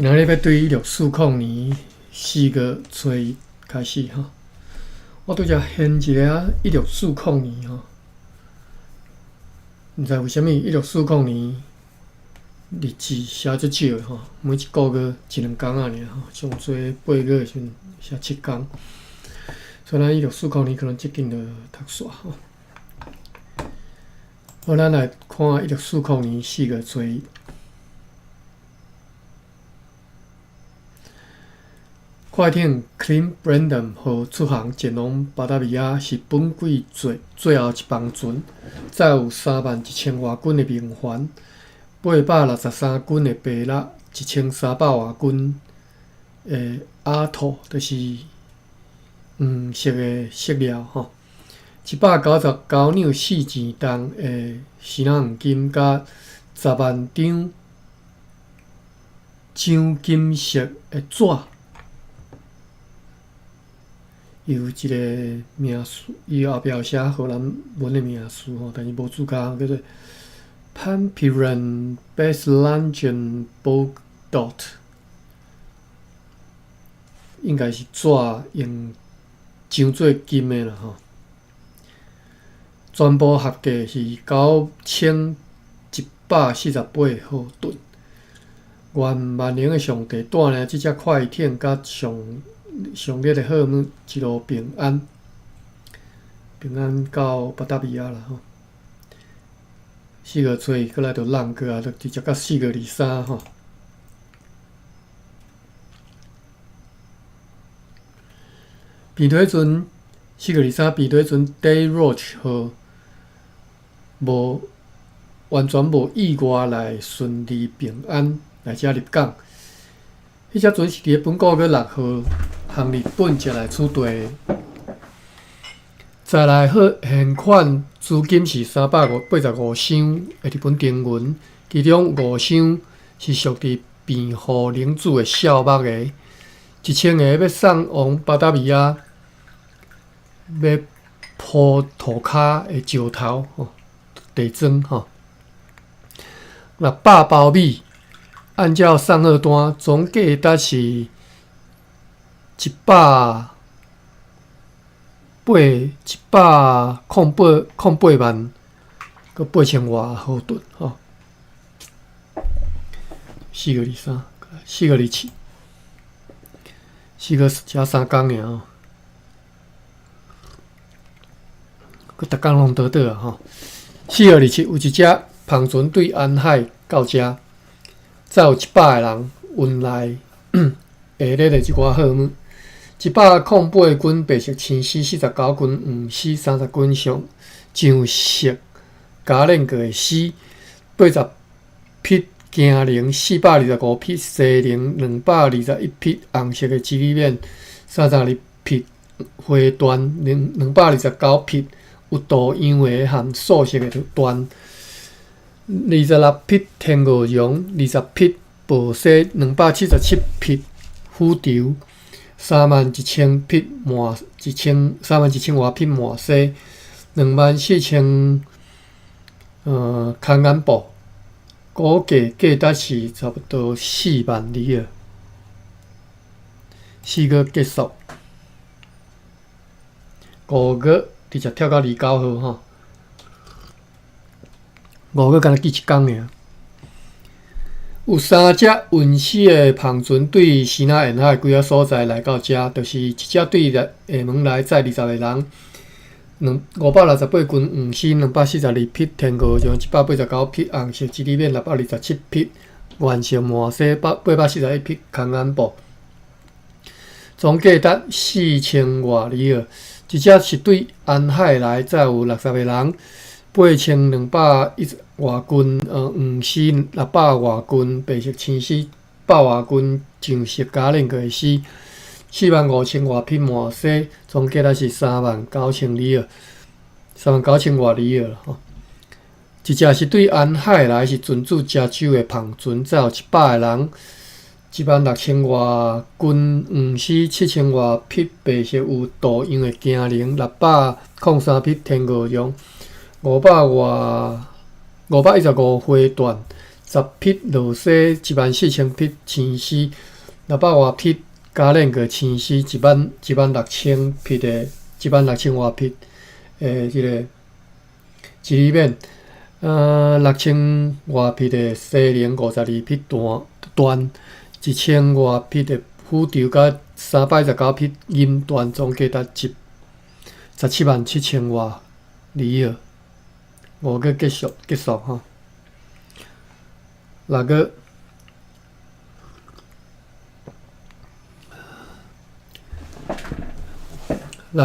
今仔日要对1640年4月初1开始哈。我拄则现一个啊，1640年吼，毋知为虾米1640年日子写足少诶吼，每一个月1-2工仔尔吼，上侪8个时阵写7工，所以咱1640年可能接近着读煞吼。好，咱来看1640年4月初1。快艇 Clean Brandon 号出航前往巴达维亚是本季最后一帮船，载有31000外吨的明矾、863斤的白蜡、1300外斤的阿土，就是黄色的色料吼，199两4钱重的西南黄金，甲10万张镶金色的纸。有一个名词，伊后壁有写荷兰文的名词吼，但是无注解，叫做 Pamperen Beslangen Bogdot， 应该是纸用镶做金的啦吼。全部合计是9148毫吨。愿万能的上帝带领这只快艇甲上烈的好物一路平安到巴达维亚啦吼。4月初1，过来就浪过啊，就直接到4月23吼。平底船4月23，平底船 Dayroach 号完全无意外来顺利平安来遮入港。迄只船是伫本个月6号向日本接来取缔的。再来现款资金是385箱的日本丁元，其中5箱是属于变户领主的小目的，1000个要送往巴达维亚，要铺涂骹的石头吼，地砖吼，600包米。按照送货单，总价值是108万，佮8000外毫吨吼。4月23，4月27，4月才3工尔吼，佮逐工拢倒啊吼。4月27有一只篷船对安海到遮。载有100个人，运来下列的一寡好物：108斤白色青丝，49斤黄丝，30斤上色加链过的丝，80匹镜铃，425匹西铃，221匹红色的基里面，32匹花缎，229匹有图样的含素色的缎。26匹天鹅绒，20匹布犀，277匹虎绸，31000匹31000外匹麻丝，24000康安布，估计价值是差不多4万里尔。4月结束，5月直接跳到29号吼。5月敢若记1工尔，有3只运死的篷船对西南沿海几个所在来到遮，就是一只对下门来载20个人，568斤黄丝，242匹天鹅绒，189匹红色基里面，627匹原色麻丝，841匹康安布，总价值4000外里尔。一只是对安海来载有60个人。8210外斤黄丝，600外斤白色青丝，100外斤上色加链过的丝，45000外匹麻丝，总价值是39000里尔，39000外里尔吼。一只是对安海来是尊主加州的篷船，载有100个人，16000外斤黄丝，7000外匹白色有图样的镜铃，603匹天鹅绒。515花缎， 10匹落西14000匹青丝，600多匹加练个青丝16000匹的16000多匹即个一里面6000多匹的西宁52匹段，1000多匹的虎头甲319匹银段，总计达177000多里尔。5个结束吼。6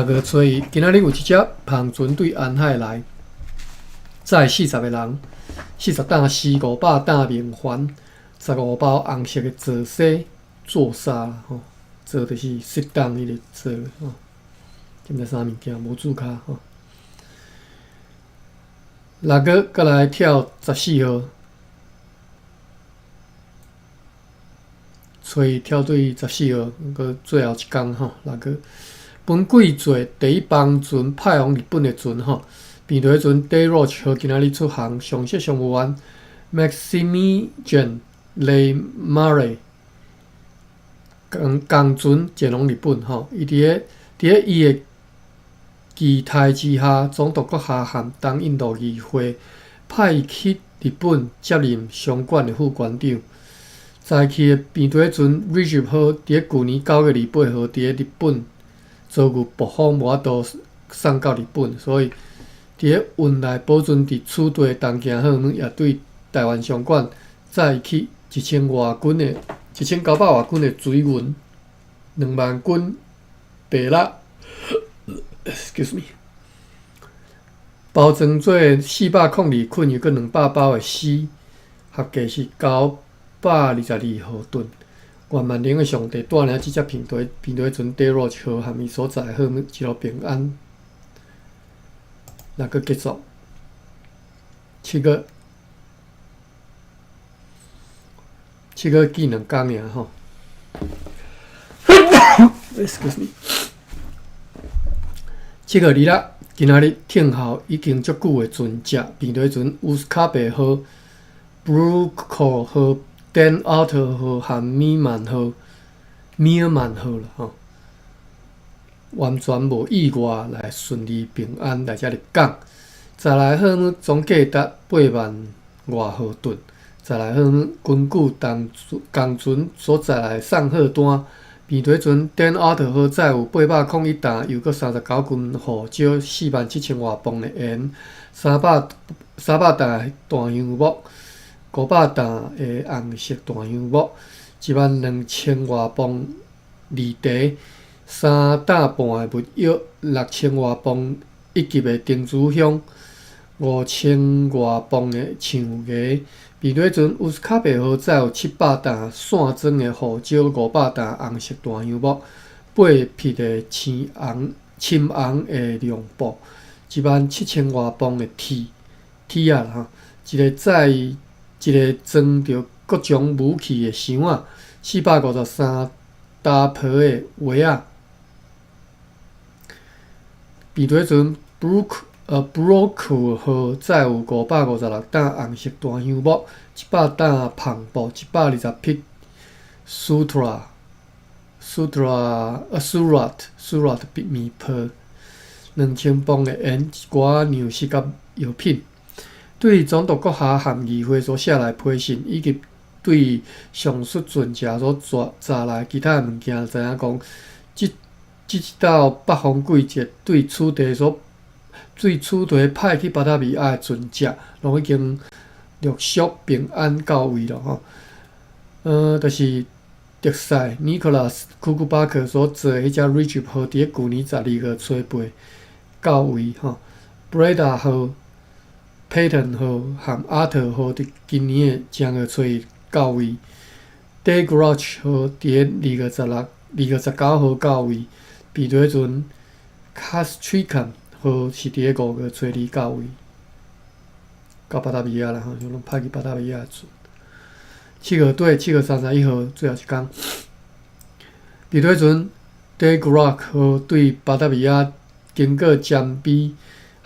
个所以今仔日有一只澎船对安海来，载40个人，40担死，500担明环，15包红色的座西座沙吼，座就是适当迄个座吼，今仔啥物件无注卡吼。6个再来跳14号，找跳对14号，搁最后一天吼，6个。本季做第一帮船派往日本的船吼，边队船 Dayroach 号今仔日出航，上色上务员 Maximilian Le Murray 共船前往日本吼，伊伫伊的期待之下，总督阁下和东印度议会派去日本接任商管的副馆长。载去的边队船 Regent 号伫去年9月28号伫日本遭遇暴风，无法度送到日本，所以伫运来保存伫此地的东京号也对台湾商馆载去1900多斤的水银，2万斤白蜡。excuse me， 包装做402捆，又搁200包的硒，合计是922毫吨。愿万灵的上帝带领这只平台船 Dayroach 号和伊所在的号一路平安。6个结束，7个记2天尔吼。excuse me。7月2日，今仔日停靠已经足久的船只，边队船乌斯卡贝号、Bruco 号、Dan Arthur 号和米尔曼号啦吼，完全无意外来顺利平安来遮入港。再来号总计达8万多毫吨。再来号根据同船所载来送货单。边队船 Dan Arthur 号载有801担，又搁39斤护照47000多磅的盐，300担的弹香木，500担的红色弹香木，12000多磅离地，3担半的木药，6000多磅一级的丁子香，5000多磅的橡芽。边队船乌斯卡贝号载有700担线装的护照，500担红色弹香木，8匹的青红的亮布，17000多磅的铁啊吼，一个装着各种武器的箱仔，453大皮的鞋仔。边队船Brook 号载有556担红色弹香木，100担篷布，120匹 Surat 面泡，2000磅的盐，一寡粮食甲药品。对总督阁下和议会所写来批信，以及对上述船只所载来其他物件，知影讲，即道北方季节对此地派去巴达米亚的船只，拢已经陆续平安到位了吼。就是特赛 Nicholas 库库巴克所坐迄只 Regent 号，伫去年12月初8到位吼。Breda 号、Peyton 号和 Arthur 号伫今年的正月初到位。Dayroach 号伫2月19号到位。边队船 Castricum 号是伫5月初2到位，到巴达米亚啦吼，就拢派去巴达米亚船。7月31号最后一天，边队船 Dayroach 号对巴达米亚经过尖比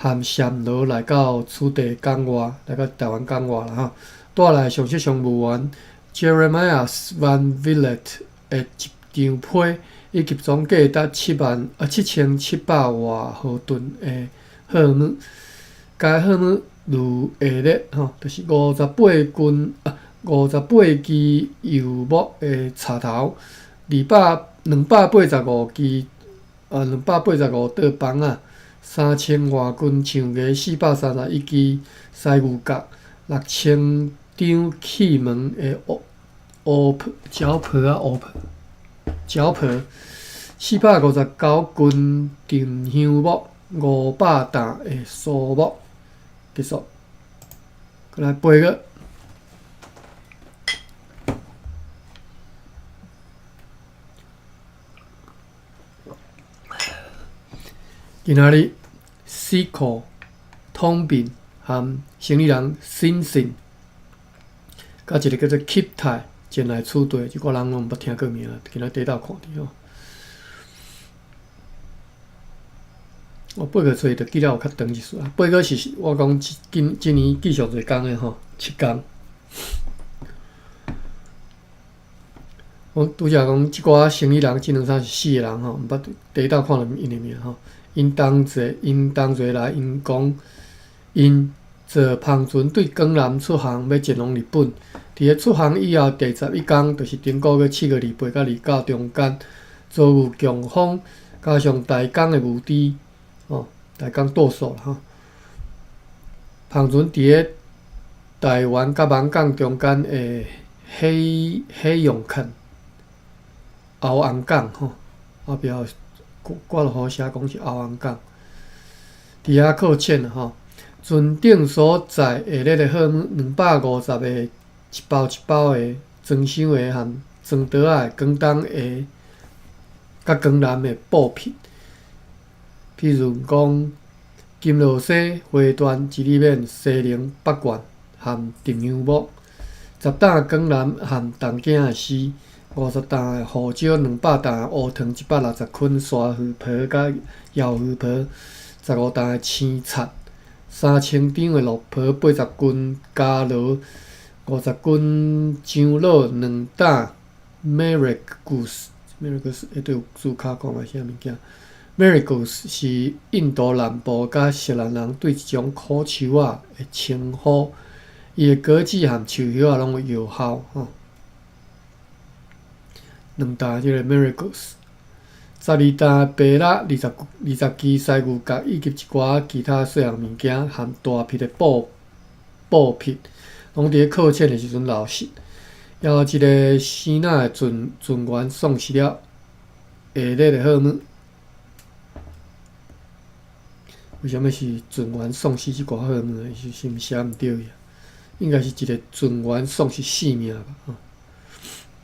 含暹罗来到此地讲话，来到台湾讲话啦吼。带来上册上务员 Jeremiah Van Vliet 的一张批，以及总计达7700外毫吨的货物。该货物如下列吼，就是58支油木的插头，285支285道棒啊，3000外斤橡胶，431支犀牛角，6000张气门的胶皮，459斤沉香木，500担的树木。结束，过来背个。今仔日，Seiko、通病和行李人 Simpson， 甲一个叫做 Keep 泰前来处队，即个人拢毋捌听过名，今仔地道看伫吼。我八个做着记了有较长一丝啊，八个是我讲今年继续做工的吼，7工。我拄则讲即寡生理人，即两三是4个人吼，毋捌地道看到因的名吼。因同齐来，因讲因坐帆船对江南出航，要前往日本。伫咧出航以后第11天，就是顶个月7月28到29中间，遭遇强风，加上大江的雾滴。大江倒数啦吼，帆船伫咧台湾甲闽港中间的海洋坑后安港吼，后壁挂落雨写讲是后安港，伫遐靠浅吼。船顶所载下列的货物250个一包的装箱的和装袋仔的广东的甲江南的布匹。譬如讲，金螺丝、花缎、一里面、西宁、北冠和沉香木，10担江南和东景的丝，50担的胡椒，200担的乌糖，160捆沙鱼皮甲摇鱼皮，15担的青菜，3000张的鹿皮，80斤加罗，50斤樟脑，2担 Marigold， 下底有字卡讲的啥物件？ Marigold 是印度南部甲越南人对即种苦树仔的称呼，伊的果子和树叶拢有药效吼。2担即个 Marigold， 12担白蜡，20支犀牛角，以及一寡其他细项物件和大匹的布匹，拢伫咧靠浅的时阵流失。还有一个西那的船员丧失了下列的货物。为什么是船员丧失即寡货物呢？是毋写毋对去啊？应该是一个船员丧失性命吧？吼。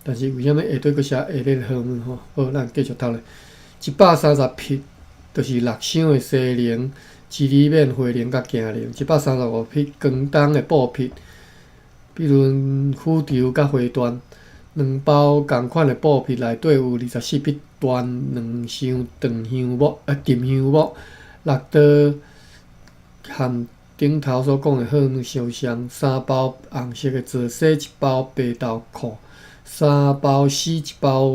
但是为什么下底佫写下列的货物吼？好，咱继续读咧。130匹，就是6箱的西宁、一里面、花宁甲行宁；135匹广东的布匹，比如虎条甲花缎。2包共款的布匹内底有24匹缎2箱沉香木，6刀和顶头所讲的货物相像，3包红色的泽西，1包白豆蔻，3包丝，1包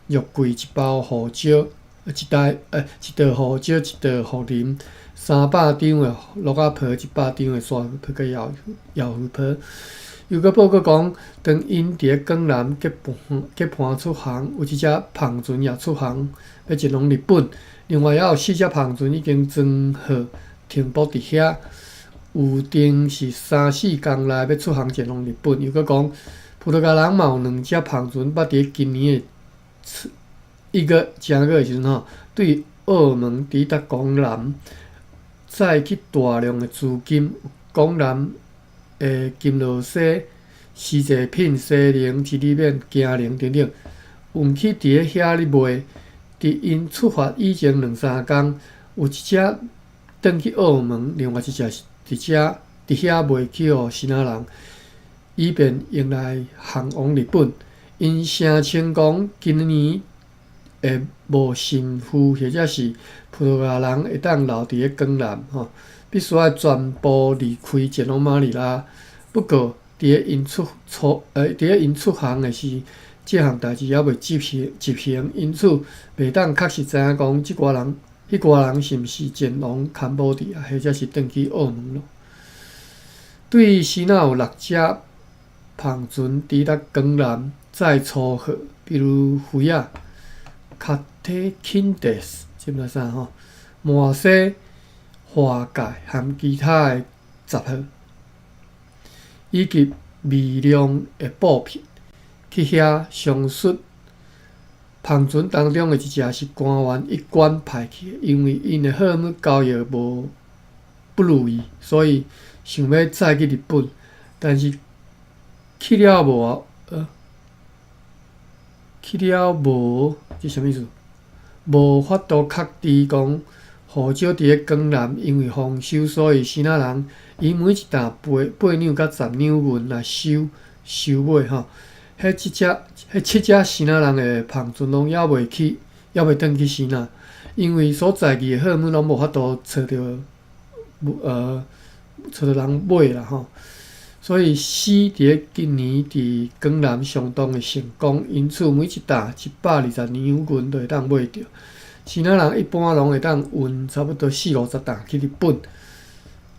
肉桂，1包胡椒，一袋胡椒，一袋茯苓，300张的鹿仔皮，100张的沙鱼皮甲摇鱼皮。又搁报告讲，当因伫咧江南结伴出航，有一只帆船也出航，要前往日本。另外，还有4只帆船已经装好停泊伫遐，预定是3-4天内要出航前往日本。又搁讲，葡萄牙人嘛有2只帆船，捌伫今年的正月的时阵吼，对澳门抵达江南，载去大量的资金，江南的金螺丝、丝制品、西宁、一里面、行宁等等，运去伫咧遐咧卖。伫因出发以前2-3天，有一只转去澳门，另外一只是伫遐卖去互新仔人，以便用来航往日本。因声称讲，今年的无神父或者是葡萄牙人会当留伫咧江南吼，必须要全部离开前往马尼拉。不过，伫个因出航的时，这项代志还未执行，因此袂当确实知影讲迄寡人是毋是前往坎保迪亚，或者是转去澳门咯。对希腊有6只篷船抵达江南，再出航，比如菲亚、卡提钦德斯，即毋知啥吼，摩西、华盖和其他的集合，以及微量的布品，去遐上述篷船当中的一只是官员一贯派去的，因为因的货物交易不如意，所以想要再去日本，但是去了无？这啥物意思？无法度确定讲护照伫个江南因为丰收，所以希腊人以每一担8两到10两银来收买吼。迄7只希腊人的篷船拢还未转去希腊，因为所在地的货物拢无法度找到人买啦吼。所以伫个今年伫江南相当的成功，因此每一担120两银就会当买着。希腊人一般拢会当运差不多40-50担去日本，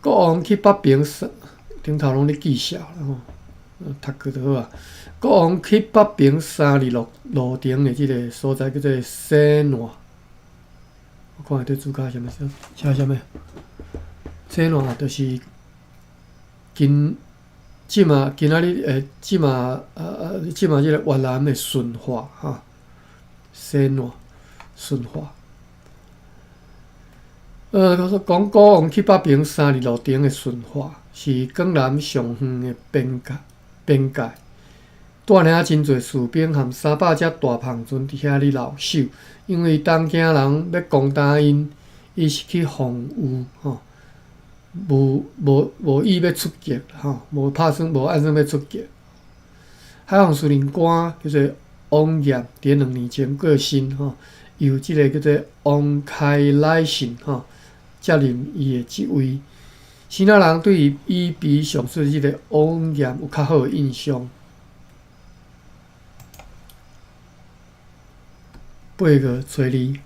国王去北平顶头拢咧记笑啦吼，读过就好啊。国王去北平3日路程的即个所在叫做西诺，我看下对主角啥物写啥物？西诺就是即嘛即嘛即个越南的顺化哈，西诺顺化。讲国王去北平3日路程的顺化，是江南上远的边界。带领真侪士兵和300只大篷船伫遐咧留守，因为东京人要攻打因，伊是去防御吼，无意要出击吼，无按算要出击。海防司令官叫做王炎，伫2年前过身吼，由即个叫做王开乃信吼接任伊的职位。希腊人对伊比上述即个王炎有较好的印象。8月初2，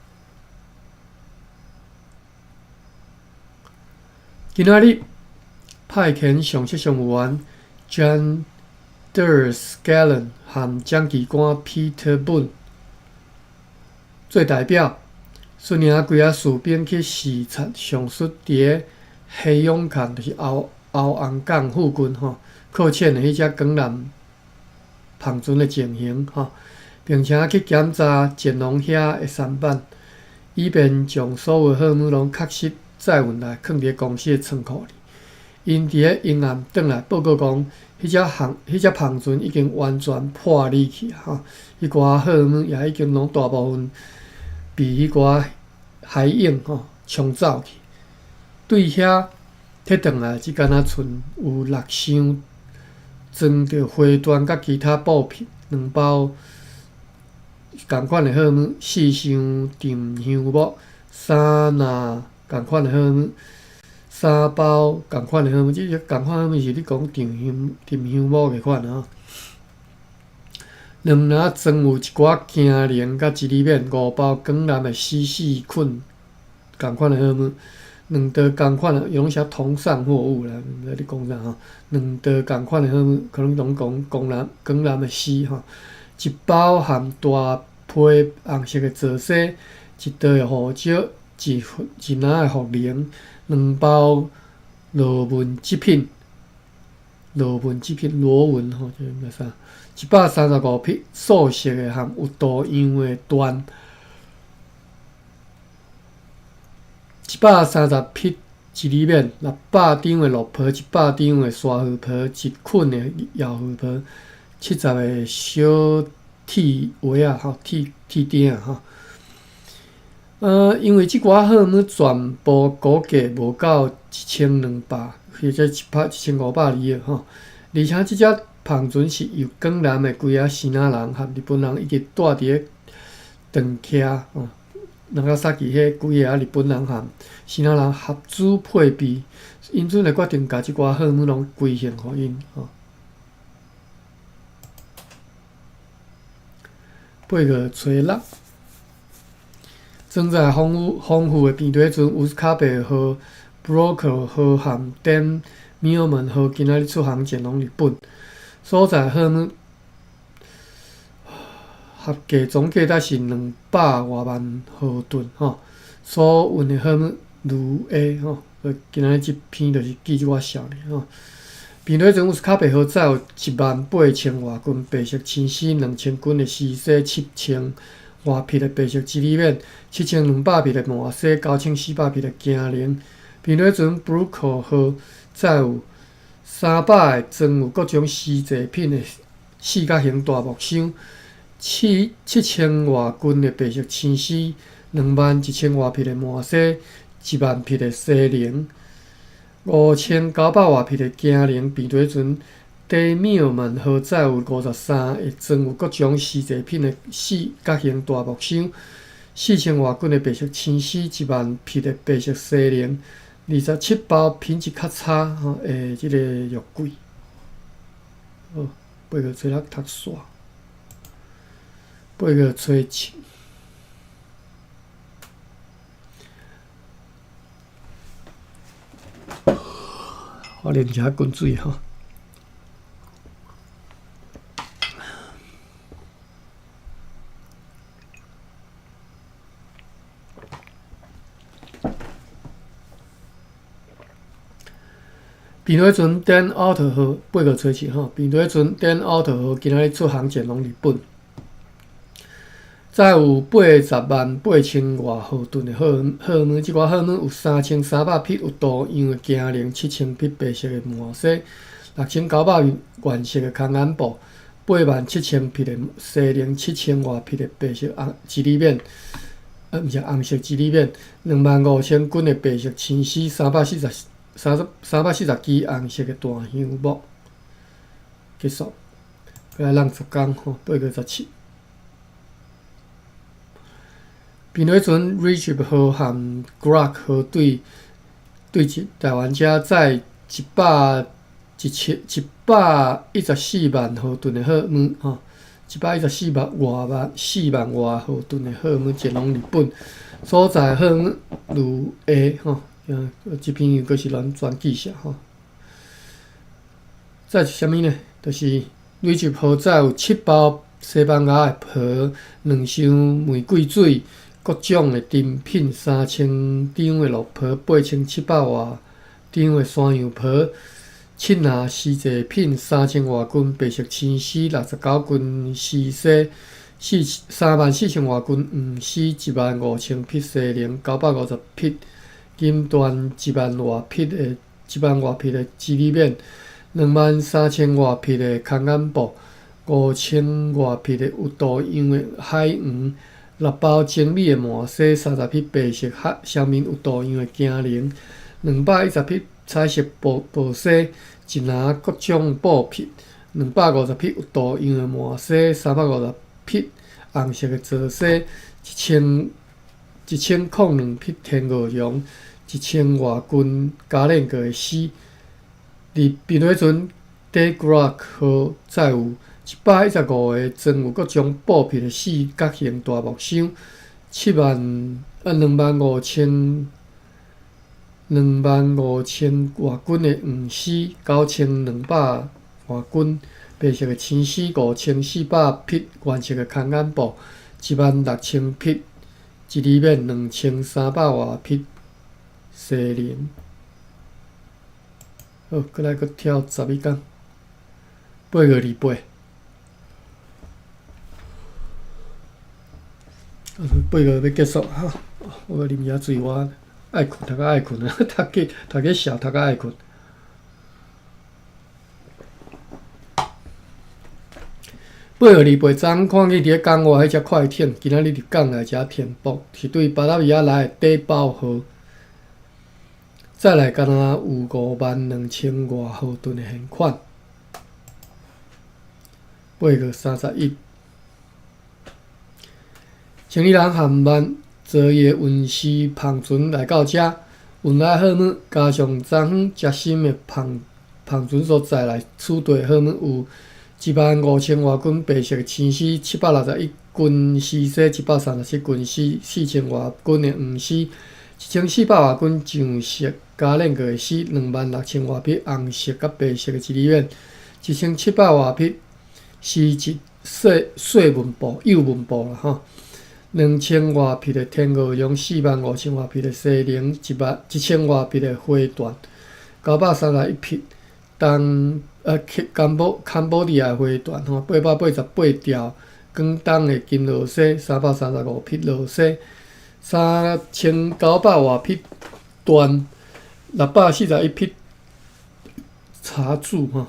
今仔日派遣上级上务员 John Derscallen 和将旗官 Peter Boone 做代表，率领几啊士兵去视察上述伫个黑涌港，就是后红港附近靠浅的迄只江南篷船的情形并且去检查前往遐的舢板，以便将所有货物拢确实载运来放伫公司的仓库里。因伫个阴暗转来报告讲，迄只篷船已经完全破裂去迄寡货物也已经拢大部分被迄寡海影冲走去。对遐摕转来只敢若剩有6箱装着花缎甲其他布品，2包同款的货物，4箱沉香木，3篮同款的货物，3包同款的货物。即个同款货物是你讲沉香木个款2篮装有一寡镜铃甲一里面5包江南的丝捆同款的货物，2袋同款的用写同上货物啦，毋知你讲啥2袋同款的货物，可能拢讲江南的丝1包含大批红色的座饰，1袋的护照，1篮的护铃，2包螺纹制品，螺纹即个啥，135匹素色的和有图样的缎，130匹一里面，600张的鹿皮，100张的沙鱼皮，1捆的摇鱼皮，70个小铁围铁钉因为即寡货物全部估计无到1200或者1500里而且即只篷船是由江南的几啊希腊人和日本人一直带伫个长徛长冈萨基迄几个日本人和希腊人合资配备，因此来决定甲即寡好物拢归还互因吼。8个吹落，正在丰富的边队船乌斯卡贝号、Broker 号和 Dan Millman 号今仔日出航前往日本，所在好物合计总价值是200多万毫吨吼。所运的好物如下吼，今仔日即篇就是记即寡少咧吼。边队船乌斯卡贝号载有18000外吨白色清洗2000斤的稀释7000外匹的白色基里面，7200匹的麻糬，9400匹的荚零。边队船 Brook 号载有300个装有各种丝制品的四角形大木箱，7000外斤的白色清洗，21000外匹的麻糬，10000匹的荽零。5900外匹的荚零。边队船底庙门号载有53个装有各种丝制品的四角形大木箱，4000外斤的白色清洗，10000匹的白色荽零，27包品质较差吼即个肉桂。好，8个吹落读煞，8个吹七。我啉一下滚水吼。边队船 Dan Otter 号8个吹7吼，边队船 Dan Otter 号今仔日出航前往日本，载有808000外毫吨的好物，即寡好物有3300匹有多样的荚零，7000匹白色的麻糬，6900原色的空眼布，87000匹的荽零，7000外匹的白色基里面，毋是红色基里面，25000斤的白色清洗，340支红色的大香木。结束，来让10工吼，8个17。边队船 Richard 号和 Grok 号对台湾遮载114万毫吨的好物吼，114万外毫吨的好物前往日本，所在好物如下吼，即篇又阁是乱记下吼。再是啥物呢？就是 Richard 号载有7包西班牙的葡，2箱玫瑰水。各种的珍品，3000张的鹿皮，8700外张的山羊皮，7拿丝制品，3000外斤白色青丝，69斤丝丝，34000外斤黄丝，15000匹荽零，950匹金段，10000外匹的基里面，23000外匹的空眼布，5000外匹的有多样的海黄。6包精美的麻糬，30匹白色双面有多样的荚零，210匹彩色布糬，1拿各种布匹，250匹有多样的麻糬，350匹红色的泽糬，1002匹天鹅绒，1000外斤加链过的丝。边队船 Grok 号载有115个装有各种布匹的四角形大木箱，25000外斤的黄丝，9200外斤白色的青丝，5400匹原色的空眼布，16000匹一里面2300外匹荽零。好，再来佫跳11工，8个28。8个要结束哈，我啉遐水，我爱困，读甲爱困啊，读个笑，读甲爱困。8号28昨看见伫咧港外迄只快艇，今仔日伫港内遮填补，是对巴达维亚来的底包号。再来，敢若有52000外毫吨的现款。8个31。行李人和昨夜运势芳船来到遮，运来好物，加上昨昏食心的芳船所在来取对好物有15000外斤白色青丝，761斤西西，137斤4000外斤的黄丝，1400外斤上色加炼过的丝，26000外匹红色甲白色的一里面，1700外匹是一细纹布幼纹布啦吼，2000外匹的天鹅绒，45000外匹的西菱，1000外匹的花缎，931匹坎保利亚花缎吼，888条广东的金螺丝，335匹螺丝，3900外匹缎，641匹茶柱吼。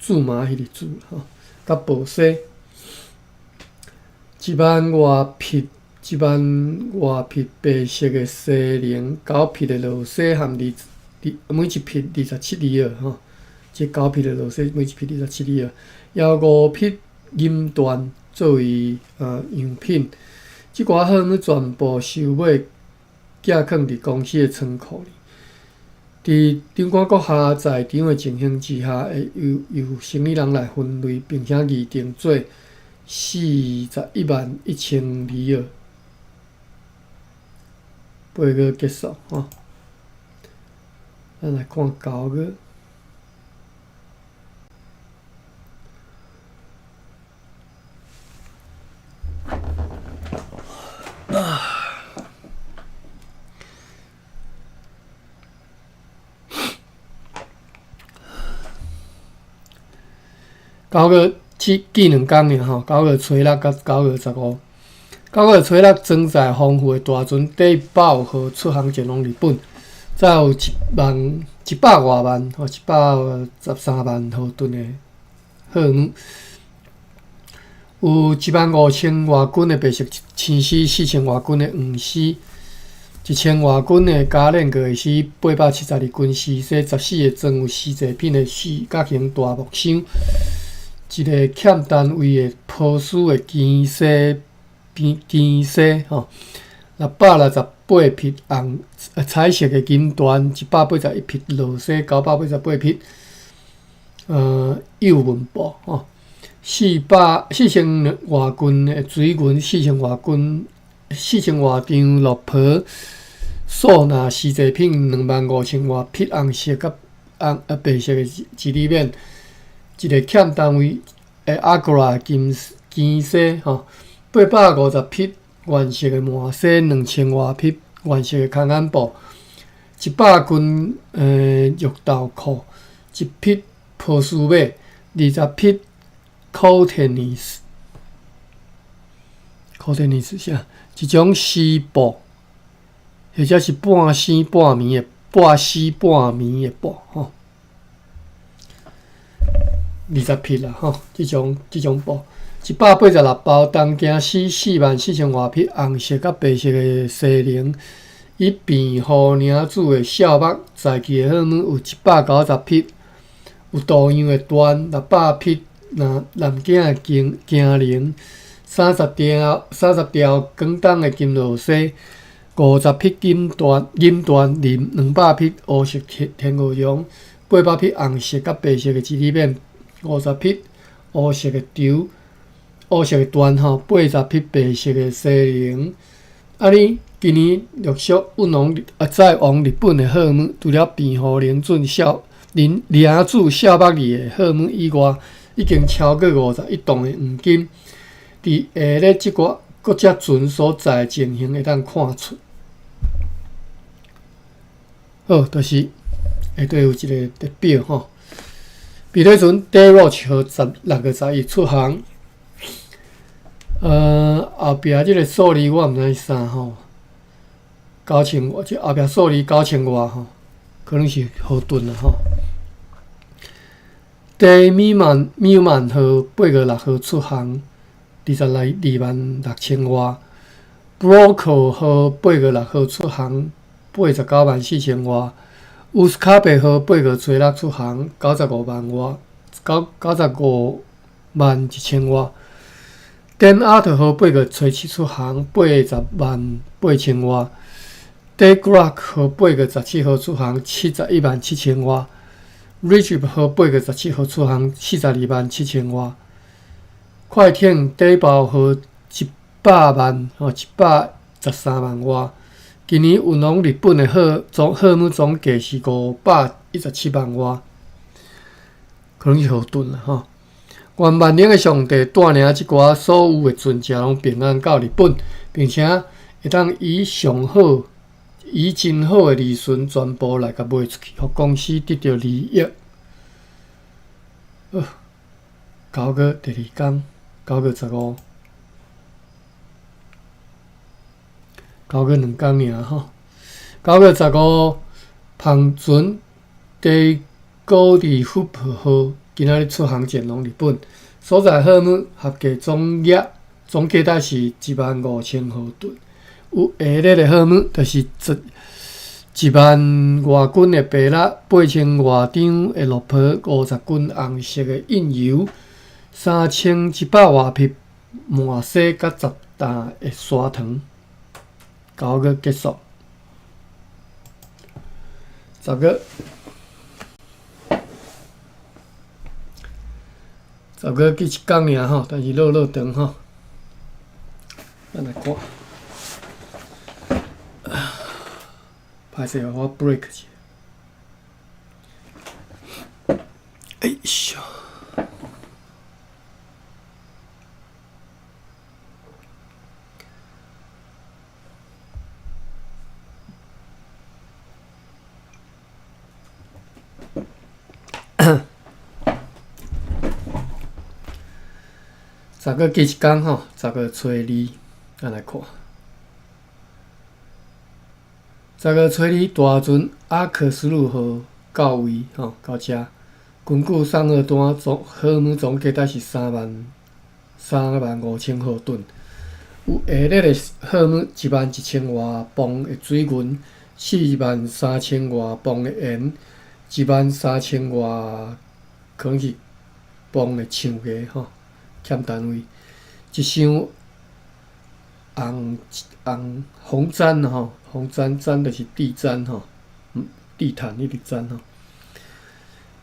苎麻迄个苎吼，甲布丝10000外匹白色的西菱，9匹的螺丝含每一匹27里尔吼，这9匹的螺丝每一匹27里尔，邀5匹银缎作为样品，即寡好物全部收买寄放伫公司的仓库里。伫长官阁下在场的情形之下，会由生意人来分类，并且议定做411000里尔，8个结束吼。咱来看9个。9月记2天尔吼，9月初6甲9月15。9月初6装载丰富的大船第8号出航前往日本，再有100外万或113万毫吨的好物，有15000外斤的白色青丝，4000外斤的黄丝，1000外斤的加炼过的丝，872斤丝14个装有丝制品的4角形大木箱。一个欠单位的波斯的金丝吼，668匹红彩色的金缎，181匹螺丝，988匹幼纹布吼，4000外斤的水银，4000外张落婆，素纳丝制品25000外匹红色甲白色的一里面。一个欠单位的阿格拉金丝吼，850匹原色的麻丝，2000外匹原色的空眼布，100斤玉豆裤，1匹波斯马，20匹考特尼斯啥？一种丝布，或者是半丝半棉的布吼。20匹啦吼，即种布，186包东京丝，44000外匹红色甲白色的西菱，以便互领主的孝目在记的好物有190匹，有多样的缎，600匹南京的金铃，30条广东的金螺丝，50匹银缎200匹乌色天鹅绒，800匹红色甲白色的一里面。50匹乌色的缎吼，80匹白色的西菱。今年陆续载往日本的好物，除了便互领主孝目里的好物以外，已经超过51吨的黄金。伫下咧即个各只船所在的情形会当看出。好，就是下底有一个特表吼。比对船第16号16月11出航，后壁即个数字我毋知啥吼，9000外，即后壁数字9000外吼，可能是毫吨啦吼。第米曼号8月6号出航，226,000外。Broco 号8月6号出航，894000外。乌斯卡贝号8月初6出航，95万外，95万1000外。Den Art 号8月17出航808000瓦 ，Degrok 号8月17号出航717000瓦 ，Rigib 号8月17号出航427000瓦，快艇 Dable 号100万瓦。今年运往日本的航母总计是517万瓦，可能是好吨啦吼。愿万能的上帝带领即寡所有的船只拢平安到日本，并且会当以真好的利润全部来甲卖出去，互公司得到利益。9月第2天，9月15，9月2天尔吼。9月15，庞船第高利福号今仔日出航前往日本，所在航母合计总价值是15000毫吨。有下列的航母，就是1万外吨的白蜡，8000外张的绿皮，50斤红色的印油，3700外匹麻糬，甲10担的砂糖。9月结束，10月记1天尔吼，但是落长吼，咱来看。歹势，我 break 一下。哎呦！10月记1天吼，10月初2，咱来看。10月初2，大船阿克斯鲁号到位吼，到遮。根据送货单，航母总价值是35000毫吨。有下列的航母11000外磅的水银，43000外磅的盐，13000外可能是磅的橡胶吼，欠单位。一箱红毡吼，红毡就是地毡吼，地毯迄个毡吼。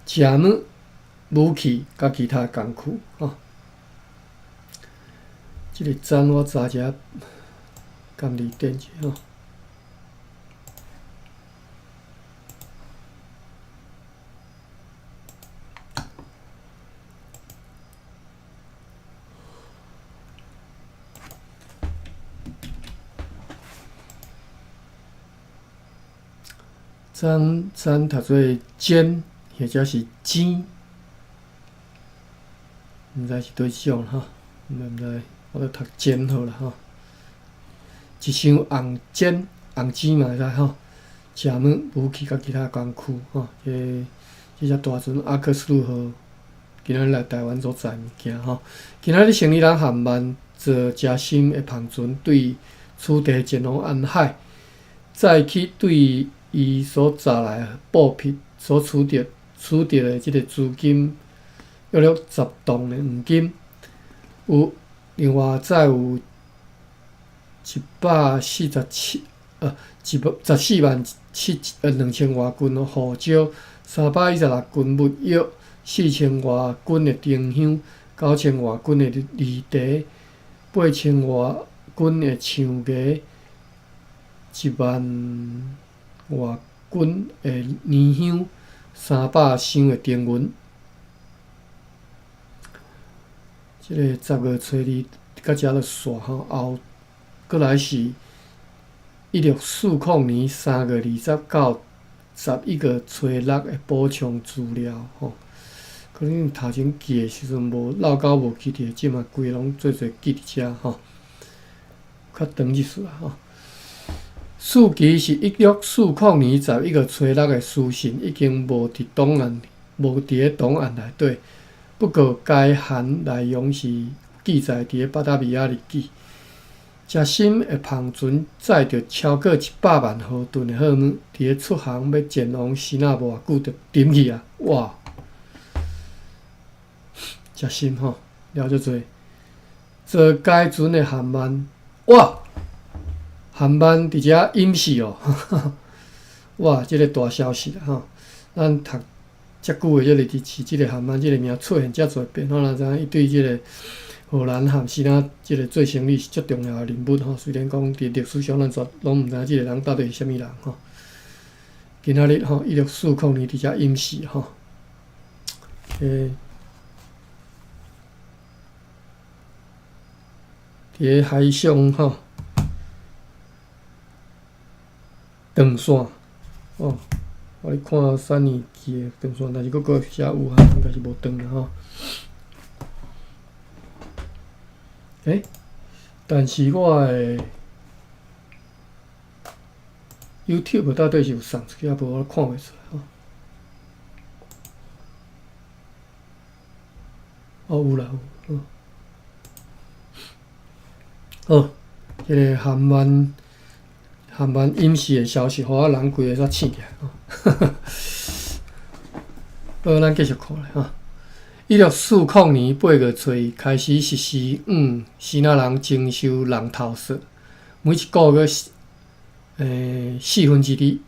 食物、武器甲其他工具吼。即个毡我查者甘利电者吼。毡读做尖，或者是尖，毋知是对种吼，毋知，我著读尖好啦吼。一箱红尖嘛会使吼，食物、武器甲其他工具吼。即只大船阿克斯鲁号今仔日来台湾所载物件吼。今仔日行李人含万坐诚深的庞船对此地前往安海，再去对伊所载来布匹所取得的即个资金，约10吨的黄金，另外再有14万2000外斤护照，316斤木药，4000外斤的丁香，9000外斤的梨茶，8000外斤的橡芽，1万外斤的年香，300箱的丁元。即个10月初2到遮就煞吼，后过来是1640年3月20到11月初6的补充资料吼。可能头前记的时阵无漏到无记伫，即嘛规拢做记伫遮吼，较长日数啦吼。四期是1640年11月初6的书信，已经无伫档案内底。不过该函内容是记载伫巴达米亚日记。诚深的庞船载着超过100万毫吨的航母，伫出航要前往西那无偌久就沉去啊！哇，诚深吼，了足侪。做改船的航班，哇！航班伫遮임시哦，哇！即个大消息啦吼，咱读遮久的即个是即个航班即个名出现遮侪变化，咱知影伊对即个荷兰和希腊即个做生意是足重要的人物吼。虽然讲伫历史上咱拢毋知影即个人到底是啥物人吼。今仔日吼，1640年伫遮임시吼，伫海上吼，长线哦，我咧看3年期的长线，但是佫个写有哈，应该是无长啦吼。但是我的 YouTube 到底是有送出去，还无我看袂出来吼。哦，有啦有，好，即个航班임시的消息，互我人规个煞醒起来吼。好，咱继续看咧吼。1640年8月初开始实施希腊人征收人头税，每一个月2/4里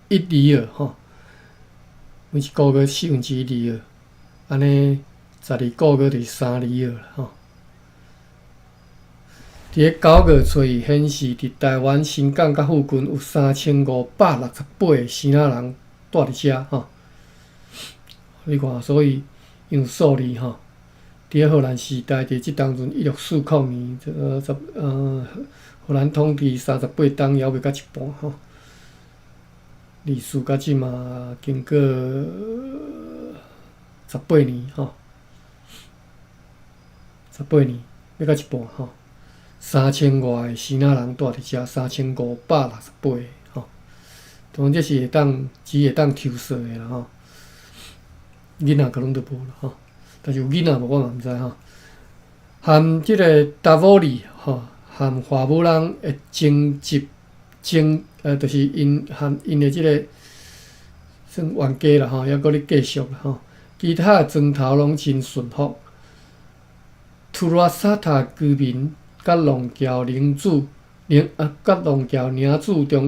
尔吼，每一个月1/4里尔，安尼12个月就是3里尔啦吼。伫咧9月初显示，伫台湾新港甲附近有3568个希腊人住伫遮吼。你看，所以用数字吼，伫咧荷兰时代，伫即当阵1640年，荷兰统治38党犹未到一半吼。历史到即嘛经过18年吼，18年要到一半吼，3000外个希腊人住伫遮，3568个吼，当然这是只会当抽税的啦吼。囡仔可能都无啦吼，但是有囡仔无我嘛毋知吼。含即个达沃利吼，含华武人会就是因的即个算冤家啦吼，抑搁咧继续啦吼。其他的庄头拢真顺服。图拉萨塔居民甲龙桥领主中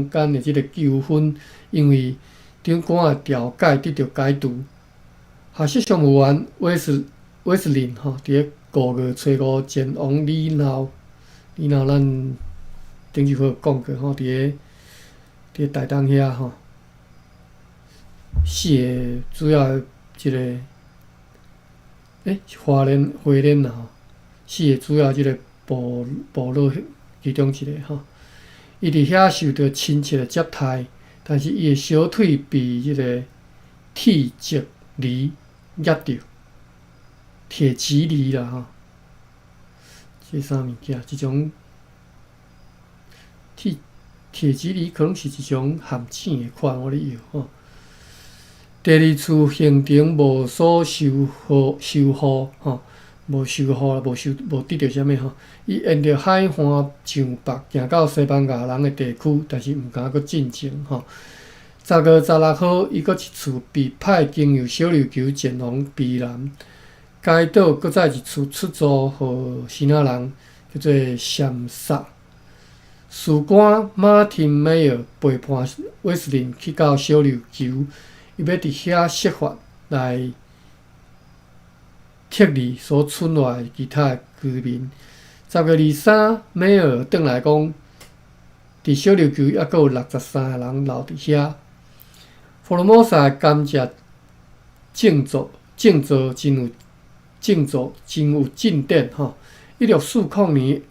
间的即个纠纷，因为长官的调解得到解除。下设上务员威斯林吼，伫咧5月初5前往里闹咱顶一回讲过吼，伫咧台东遐吼，4个主要的即个花莲啦吼，4个主要即个部落其中一个吼，伊伫遐受到亲切的接待，但是伊的小腿被即个铁蒺藜压着，铁蒺藜啦吼，这啥物件？一种铁蒺藜可能是一种含碘的款，我咧药吼。第二次行程无所收获吼，无得到啥物吼。伊沿着海岸上北行到西班牙人的地区，但是毋敢阁进前吼。10月16号，伊阁一次被派经由小琉球前往比兰。该岛阁再一次出租互希腊人，叫做闪萨。士官马丁梅尔陪伴威斯林去到小琉球，伊要伫遐设法来撤离所剩下的其他居民。10月23，梅尔转来讲，伫小琉球还阁有63个人留伫遐。佛罗摩萨甘蔗建造真有进展吼！1640年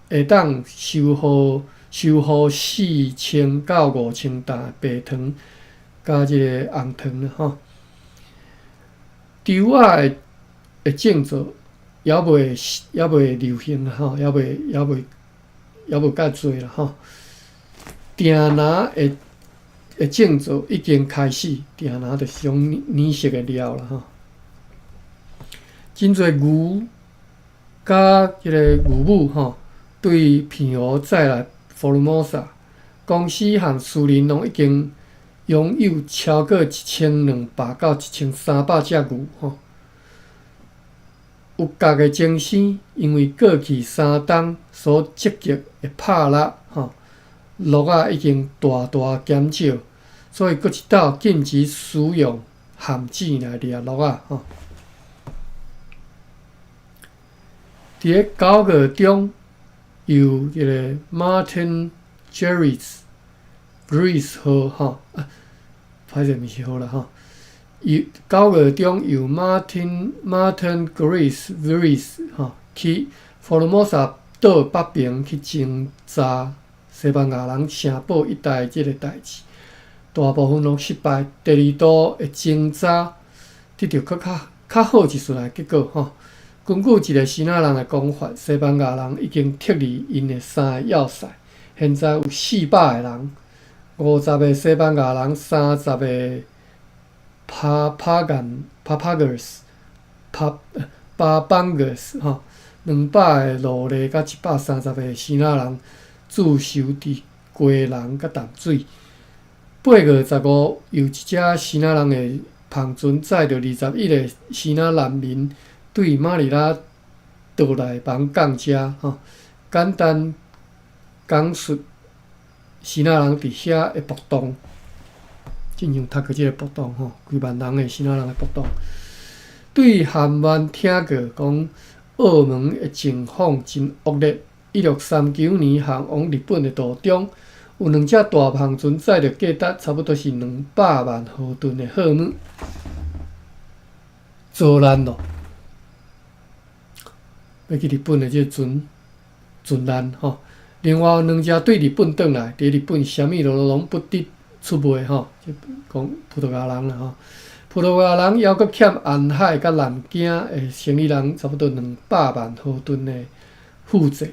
会当收获4000到5000担白糖加即个红糖啦吼。稻仔的建造也未流行啦吼，也未介侪啦吼。订拿的建造已经开始，订拿就是种黏色的料啦吼。真侪牛甲即个牛母吼，对片湖再来佛罗摩萨，公司和私人拢已经拥有超过1200到1300只牛吼。有角的精生，因为过去3冬所积极的拍落落啊已经大大减少，所以搁一道紧急使用咸水来掠落啊伫咧9月中，由迄个 Martin Grace 号歹势毋是号啦9月中由 Martin Grace 去佛罗摩萨岛北边去侦查西班牙人城堡一带即个代志，大部分拢失败。第2度的侦查得到较好一丝的结果根据一个希腊人的讲法，西班牙人已经撤离因的3个要塞，现在有400个人，50个西班牙人，30个Papagers 200个奴隶，甲130个希腊人驻守伫街人甲淡水。8月15，由一只希腊人的篷船载着21个希腊难民对马尼拉岛内邦港遮简单讲述希腊人伫遐的暴动，进行读过即个暴动几万人的希腊人的暴动。对韩文听过讲，澳门的情况真恶劣。1639年航往日本的途中，有2只大篷船载着价值差不多是200万毫吨的货物，遭难咯。要去日本的即个船难另外有2只对日本转来，伫日本啥物拢不得出卖就讲葡萄牙人啦葡萄牙人还阁欠沿海甲南京的生意人差不多200万毫吨的负债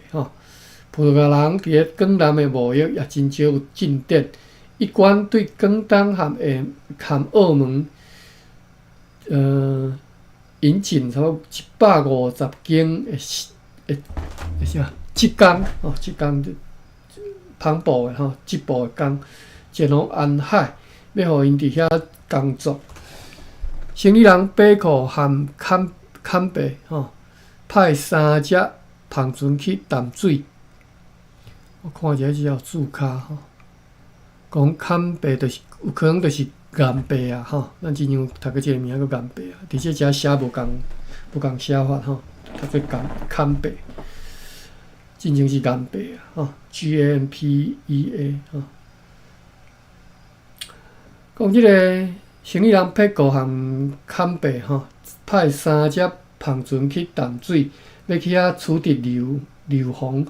葡萄牙人伫咧广南的贸易也真少有进展，一贯对广东和澳门引进差不多150间的职工职工篷布的织布的工前往沿海，要互因伫遐工作。生意人巴库和坎贝派3只篷船去淡水。我看起来只有注卡讲坎贝就是有可能就是岩贝啊咱真像读过即个名叫岩贝伫即遮写无共写法读做坎贝，真正是岩贝GAMPEA 讲即个生意人佩古和坎贝派3只篷船去淡水，要去遐处理硫磺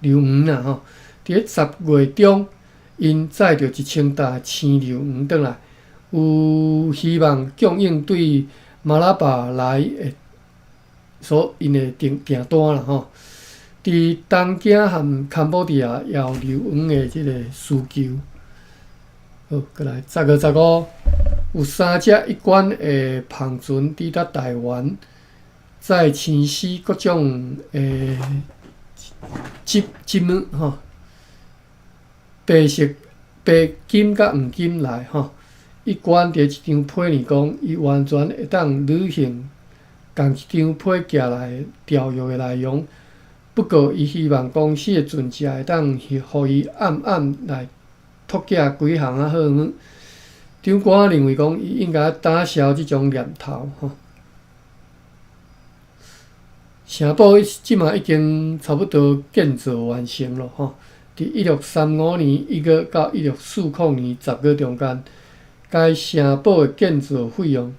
硫黄啦伫咧10月中，因载着1000担青硫黄转来，有希望供应对马拉巴来的所因的订单啦伫东京和坎保迪亚也有硫黄的即个需求。好，过来10月15，有3只一贯的篷船抵达台湾，载青丝各种织物白金甲黄金来伊关伫一张批呢讲，伊完全会当履行共一张批寄来条约的内容。不过，伊希望公司的船只会当互伊暗来托寄几项货物。长官认为讲，伊应该打消即种念头城堡即马已经差不多建造完成了伫1635年1月到1640年10月中间，该城堡的建造费用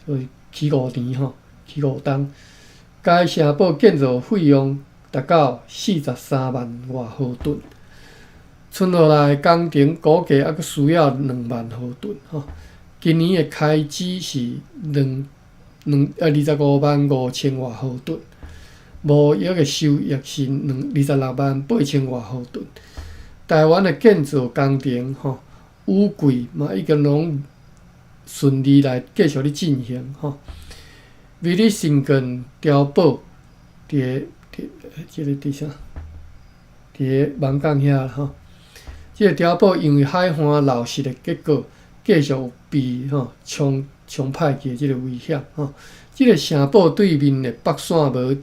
所以起5年起5冬，该城堡建造费用达到43万外毫吨，剩落来工程估计还阁需要2万毫吨今年的开支是25万5千外毫吨，贸易的收益是26万8千外毫吨。台湾的建造工程雨季嘛已经拢顺利来继续咧进行为了新建碉堡，伫啥？伫艋港遐即个碉堡因为海岸涝蚀的结果，继续有被冲歹去的即个危险吼。即个城堡对面的北线无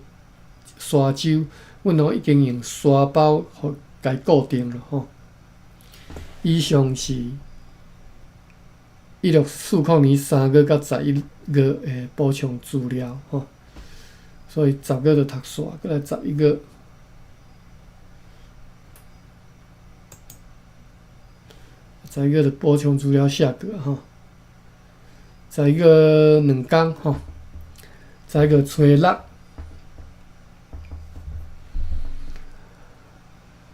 沙洲，阮已经用沙包互家固定了吼。以上是1640年3月到11月的补充资料吼。所以10月就读煞，过来11月。11月的补充资料下个吼，11月2天吼，11月初6，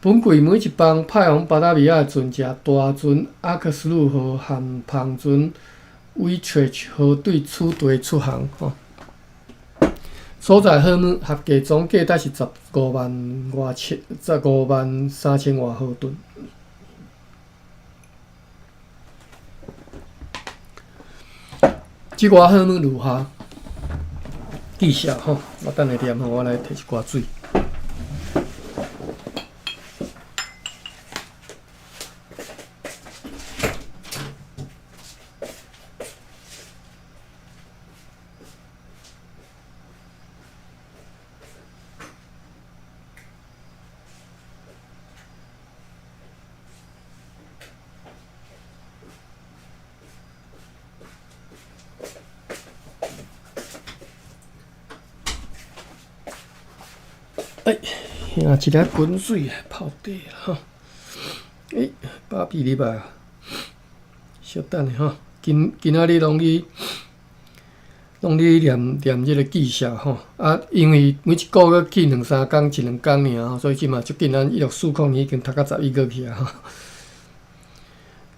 本季每一帮派往巴达维亚的船只大船阿克斯路号和旁船威特号对此地出航吼。所在航母合计总价值是153000外毫吨。即寡航母如下记下吼，我等下念吼，我来摕一寡水。兄一粒滚水泡底啦吼，把比入来，稍等下吼，今仔日拢去念即个记下吼，因为每一个月去2-3天，1-2天尔，所以即嘛足紧，咱1640年已经读到11月去啊吼。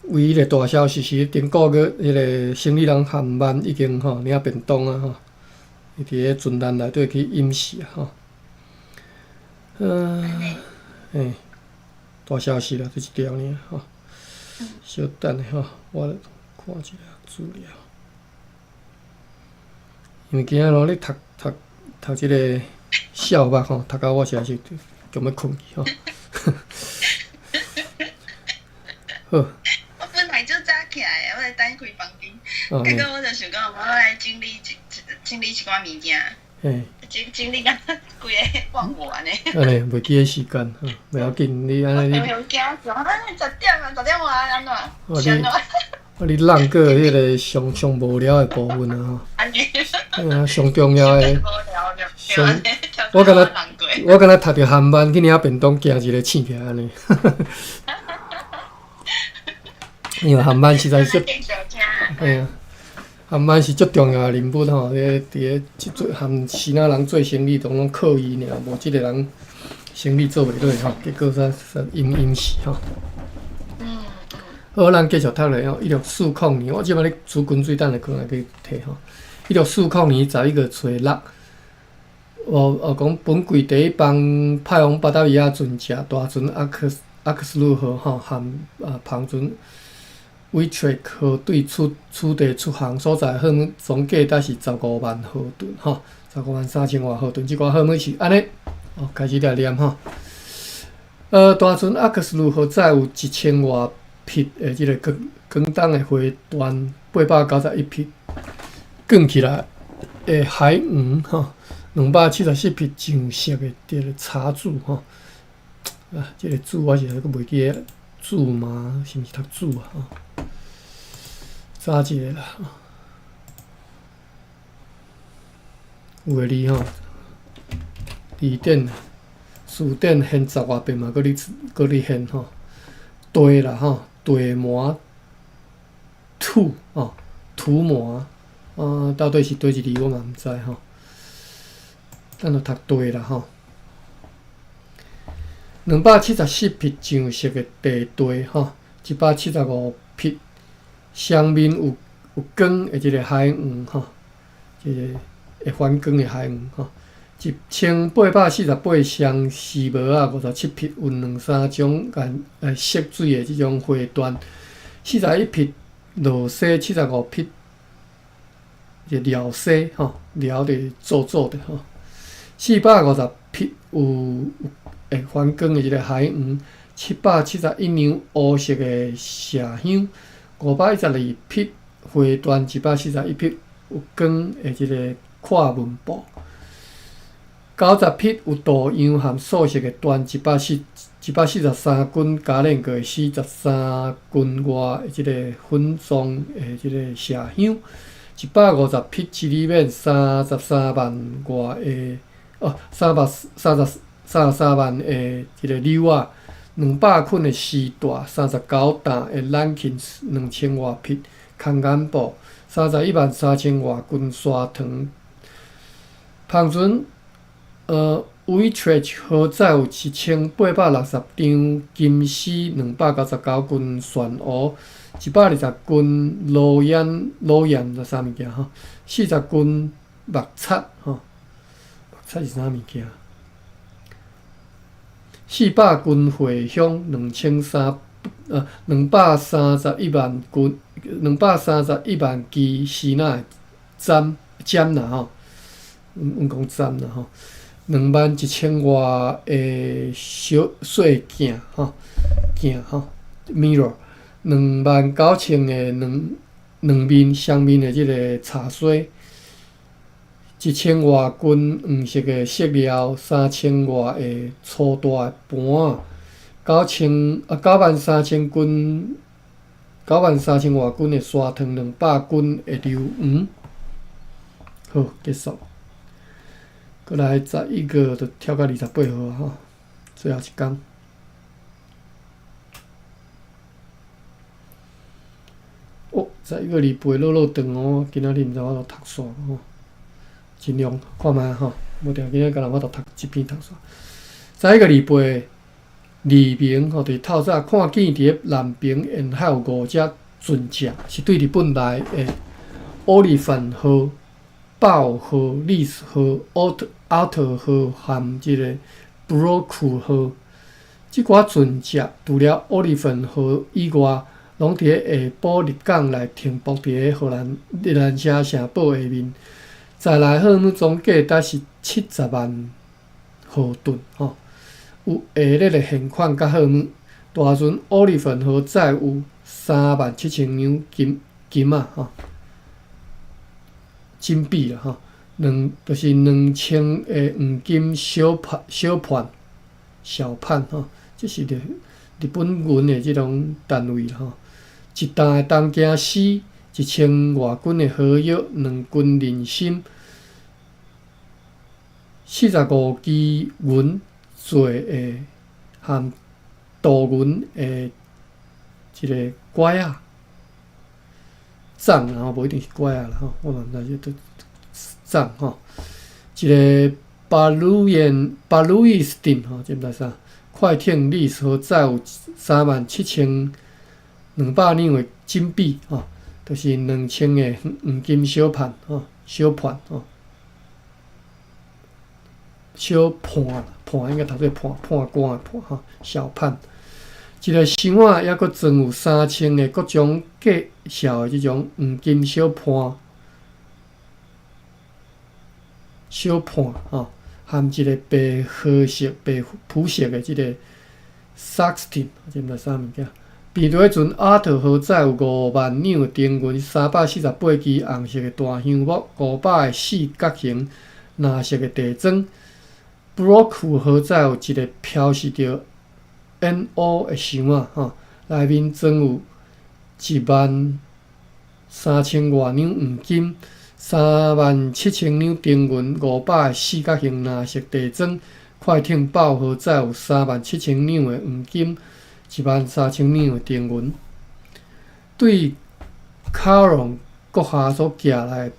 唯一个大消息是，顶个月迄个生理人航班已经领便当啊吼，伊伫个船单内底去饮食啊吼。大消息啦，就一条尔吼。稍等下吼，我看一下资料。因为今仔日咧读即个小目吼，读到我实在是强要困去吼。好。我本来就早起来，我来等开房间，结果我就想讲，我来整理一寡物件。整理到规个忘我安尼。安尼袂记个时间，袂要紧，你安尼你。我惊死，10点啊，10点外安怎？你浪过迄个上无聊的部分啊吼。安尼。上重要的。我敢若读着航班去领便当，行一个醒起来安尼。因为航班实在是。航班是足重要的人物吼，伫个含其他人做生意，拢靠伊尔，无即个人生意做袂落吼，结果因死吼。好，咱继续读咧吼，1640年，我即摆咧煮滚水，等下可能去摕吼。1640年11月初6，讲本季第一帮派往巴达维亚船只大船阿克斯路号吼，含旁船。威特号对此地出航，所在航母总价值是15万毫吨，吼，153000外毫吨。即寡航母是安尼，开始来念吼。大船阿克斯路号载有1000外匹的即个广东的回端，891匹卷起来的海鱼，吼，274匹上色的这个叉子，吼。即个字我是还佫袂记个字嘛，是毋是读字啊？吼。查一个啦，有个字吼，字典、字典现10外遍嘛，佫咧现吼，地啦吼，地膜土吼，土膜到底是倒一字我嘛毋知吼，咱就读地啦吼。274匹上色的地地吼，175匹。上面有光的即个海鱼吼，即个会反光的海鱼吼，1848双丝毛啊，57匹运2-3种色水的即种花端，41匹落西，75匹个料西吼，料的皱皱的吼，450匹有会反光的即个海鱼，771样乌色的麝香。512匹回段141匹，有光的即个跨文布；90匹有图样含数色的段143军加练过43军外的即个粉状的即个麝香；150匹一里面33万外的33万的即个柳啊，200捆的丝带，39担的蓝芹2000外匹空眼布，313000外斤砂糖。旁船Utrecht 好载有1860张金丝299斤旋蚵，120斤裸雁是啥物件吼？40斤木叉吼，木叉是啥物件？400斤茴香231万支丝呐针啦吼，阮讲针啦吼，21000外的小细镜吼，mirror，29000的两面双面的即个茶水，1000外斤黄色的色料，3000外的粗大的盘，93000斤93000外斤的砂糖，200斤的硫黄。好，结束。过来11个就跳到28号吼，最后一天。11个礼拜落长哦，今仔日毋知我读煞吼，尽量看觅吼，无定今仔敢若我读一篇读煞。11个礼拜，黎明吼，伫透早看见伫南边沿海有5只船只，是对日本来的奥利芬号、豹号、利斯号、奥特号含即个布洛库号。即寡船只除了奥利芬号以外，拢伫下晡日港内停泊伫荷兰日兰车城堡下面。载来货物总价达是70万毫吨吼，有下列的现款甲货物。大船奥利芬号载有37000两金啊吼，金币啦吼，就是2000个黄金小判吼，这是日本银的即种单位吼。一担的东京丝，1000外斤的荷叶，2斤人参，45支银做的含镀银的一个拐仔杖，然后无一定是拐仔啦吼，我嘛毋知这杖吼。一个巴鲁伊斯汀吼，这毋知啥，快艇历史号载有37200两的金币吼，就是2000个黄金小判吼，小判吼，小判应该读做判官的判吼，小判。一个箱仔还佫装有3000个各种介绍的即种黄金小判吼，含一个白褐色、白朴色的即个 Sextant， 这毋知啥物件。彼落船阿特号载有5万两的丁银，348支红色的大香木，500个四角形蓝色的地砖。布洛库号载有一个标示着 NO 的箱仔吼，内面装有13000外两黄金，37000两丁银，500个四角形蓝色地砖。快艇豹号载有37000两的黄金，13000两的丁银。对卡隆阁下所寄来的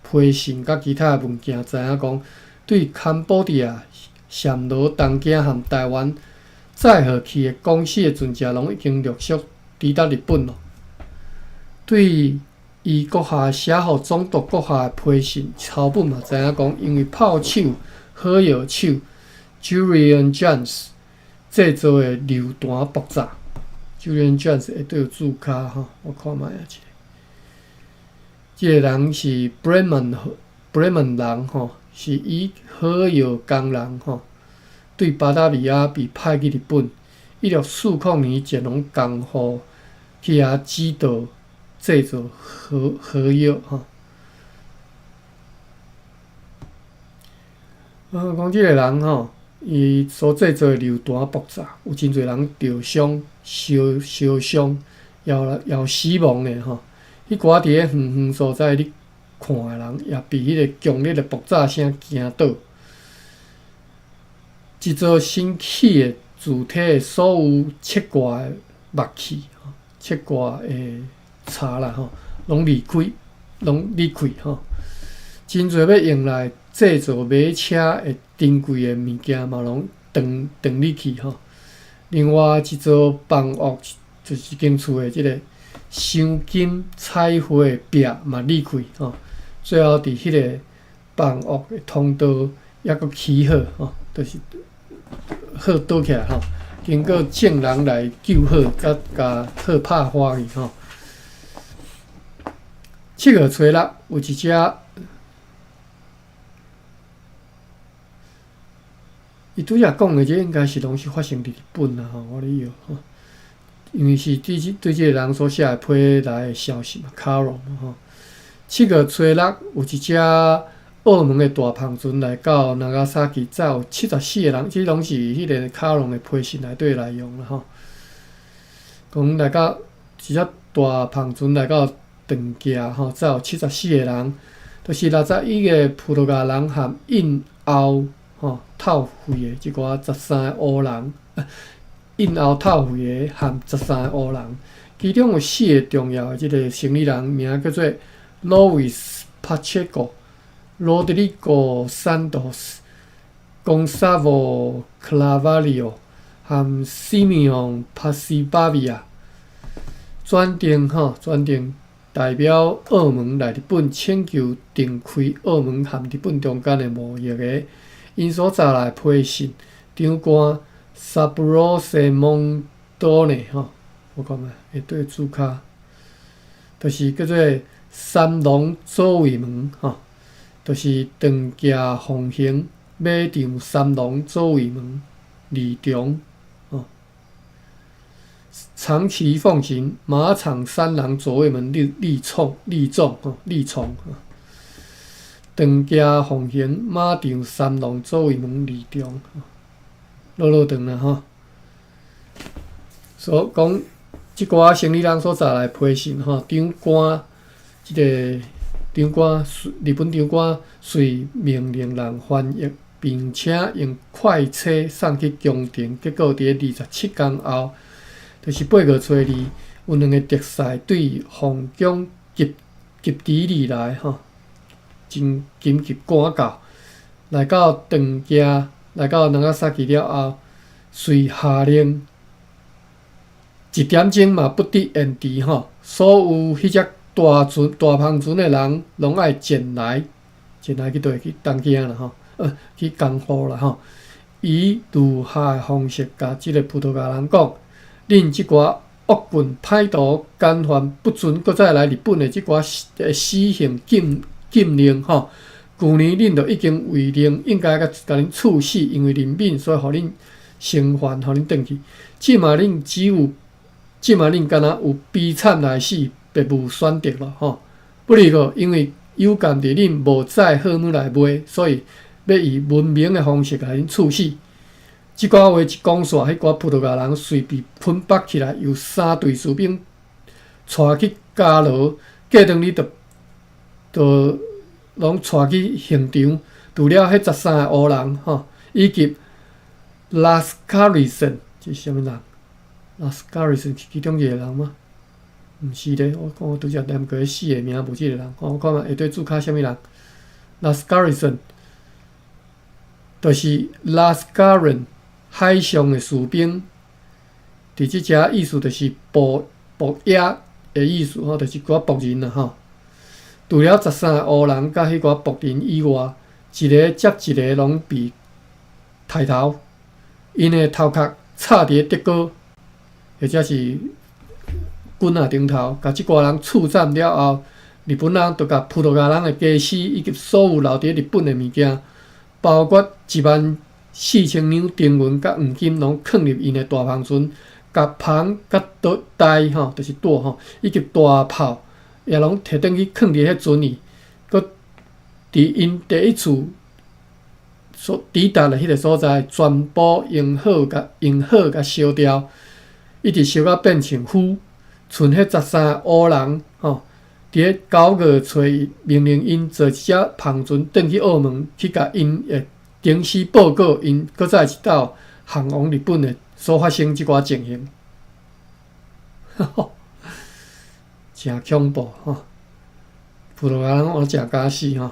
批信甲其他的物件，知影讲对堪布地亚、暹罗、东京和台湾载荷去的公司的船只，拢已经陆续抵达日本了。对伊阁下写互总督阁下的批信草本嘛，知影讲因为炮手好药手 Julian Jones 制作的榴弹爆炸。Julian Jones 下底有注脚吼，我看觅下一个。即个人是 Bremen 人吼，是以好药工人吼，对巴达维亚被派去日本，1640年前拢共互去遐指导制作荷药吼。讲即个人吼，伊所制作的流弹爆炸，有真侪人受伤、烧伤，也死亡的吼。迄寡伫个远远所在，你看的人也被迄个强烈的爆炸声惊倒。一座身体的主体的所有切割的肉器、切割的柴啦吼，拢离开吼。真侪要用来制作马车的珍贵的物件嘛，拢断离去吼。另外一座房屋就是一间厝的即个镶金彩花的壁嘛离开吼。最后伫迄个房屋的通道抑阁起好吼，就是好倒起来吼。经过证人来救好，甲好拍花去吼。7月初6有一只。伊拄则讲的，这应该是拢是发生伫日本啦吼，我哩有吼，因为是对即个人所写的批来的消息嘛，卡罗嘛吼。7月初6有一只澳门的大胖船来到那加萨基，载有74个人，即拢是迄个卡隆的批信内底内容啦吼。讲来到一只大胖船来到长崎吼，载有74个人，就是61个葡萄牙人和印欧。透费的即寡13个乌人，印欧透费的含13个乌人，其中有4个重要的即个生理人，名叫做 Luis Pacheco、Rodrigo Santos、Gonçalo Carvalho 和 Simeon Pasibavia。转定代表澳门来日本请求停开澳门和日本中间的贸易的。因所查来批信，长官 Sabroso Montone 吼，我看卖会对主卡，就是叫做三龙左卫门吼，就是长崎奉行马场三龙左卫门李中吼，长期奉行马场三郎左卫门立冲吼。长崎奉行马场三郎左卫门二中，落长啦吼。所讲即寡生理人所查来批信吼，长官日本长官遂命令人翻译，并且用快车送去宫廷。结果伫27天后，就是8月初2，有2个特使对皇宫急而来吼。真紧急赶到，来到长崎，来到长崎了后，遂下令1点钟嘛不得延迟吼。所有迄只大胖船的人，拢爱前来去倒去东京啦吼，去江户啦吼。以如下的方式，甲即个葡萄牙人讲：恁即寡恶棍、歹徒、奸犯，不准搁再来日本的即寡死刑禁令吼，去年恁就已经违令，应该甲恁处死，因为人民所以互恁生还，互恁转去。即嘛恁敢若有悲惨来死，别无选择咯吼。不过因为有鉴伫恁无载好物来卖，所以要以文明的方式甲恁处死。即寡话一讲煞，迄寡葡萄牙人随被捆绑起来，由3队士兵带去加罗，过2日就拢带去现场，除了迄13个乌人吼，以及 Lascaris 是啥物人 ？Lascaris 是其中一个人吗？毋是咧，我拄则念过4个名，无即个人。我看卖下底注卡啥物人 ？Lascaris 就是 Lascaris 海上的士兵，伫即只意思就是捕野的意思吼，就是寡捕人啦吼。除了13个乌人甲迄寡仆人以外，一个接一个拢被抬头，因的头壳插伫竹篙，或者是棍仔顶头，甲即寡人处斩了后，日本人就甲葡萄牙人的家私以及所有留伫日本的物件，包括14000两丁元甲黄金，拢放入因的大篷船，甲篷甲台吼，就是舵吼，以及大炮。也拢摕转去囥伫迄船里，佮伫因第一次所抵达的迄个所在，全部用火甲烧掉，一直烧到变成灰，剩迄13乌人吼。伫咧9月初，命令因坐一只篷船转去澳门，去甲因的公司报告，因搁再一道航往日本的所发生即寡情形，真恐怖吼！葡萄牙人我真假死吼，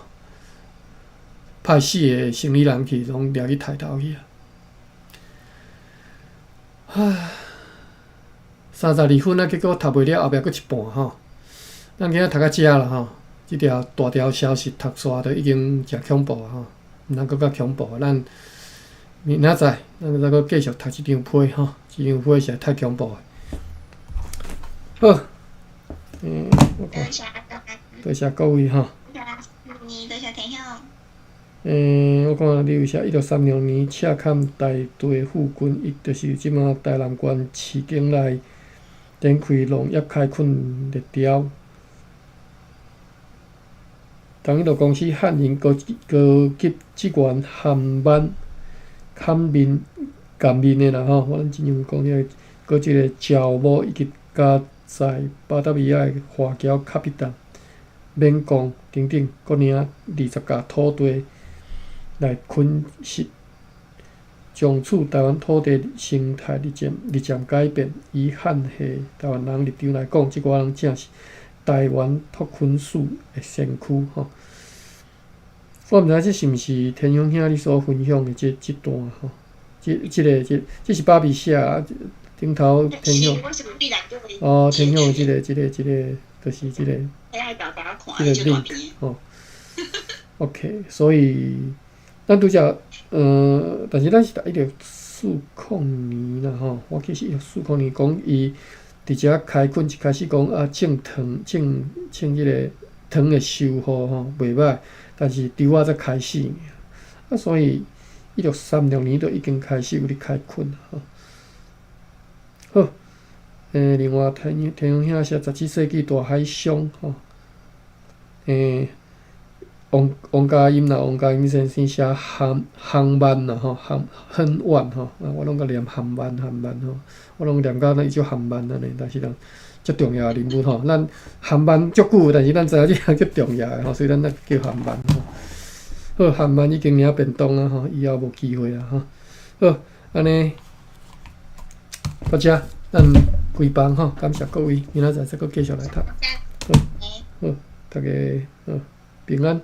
派死的生理人去拢掠去抬头去啊！唉，32分啊，结果读袂了，后壁搁一半吼。咱今仔读到遮啦吼，即条大条消息读煞都已经真恐怖啊吼，毋通搁较恐怖。咱明仔载，咱再搁继续读即张批吼，即张批实在太恐怖了。好，我看，多谢各位吼。多谢听友。我看你有写1636年赤坎大队副军，伊就是即马台南县市境内展开农业开垦列调。同迄个公司汉营高级职员砍面的啦吼，我尽量讲迄个，即个招募以及加在巴达维亚的华侨卡比蛋、免工等等，各领20甲土地来垦殖，从此台湾土地生态日渐改变。以汉系台湾人立场来讲，即寡人正是台湾拓垦署的先驱吼。我毋知这是毋是天勇兄你所分享的这段吼，这是芭比写啊，顶头天勇。哦，天勇的这个，就是这个。这个 link 吼。OK， 所以咱拄则但是咱是1640年啦吼，我记是1640年讲伊伫遮开垦一开始讲啊，种即个糖的收获吼袂歹。但是伫我才开始啊，所以1636年就已经开始有咧开垦吼。好，另外天勇兄写17世纪大海上吼，王家音先生写航班啦吼，很晚吼，我拢甲念航班吼，我拢念到那伊叫航班安尼，但是足重要的人物吼，咱航班足久，但是咱知影即项足重要的吼，所以咱才叫航班吼。好，航班已经领便当啊吼，以后无机会啊吼。好，安尼到遮，咱开班吼，感谢各位，明仔载再搁继续来读。好，大家好，平安。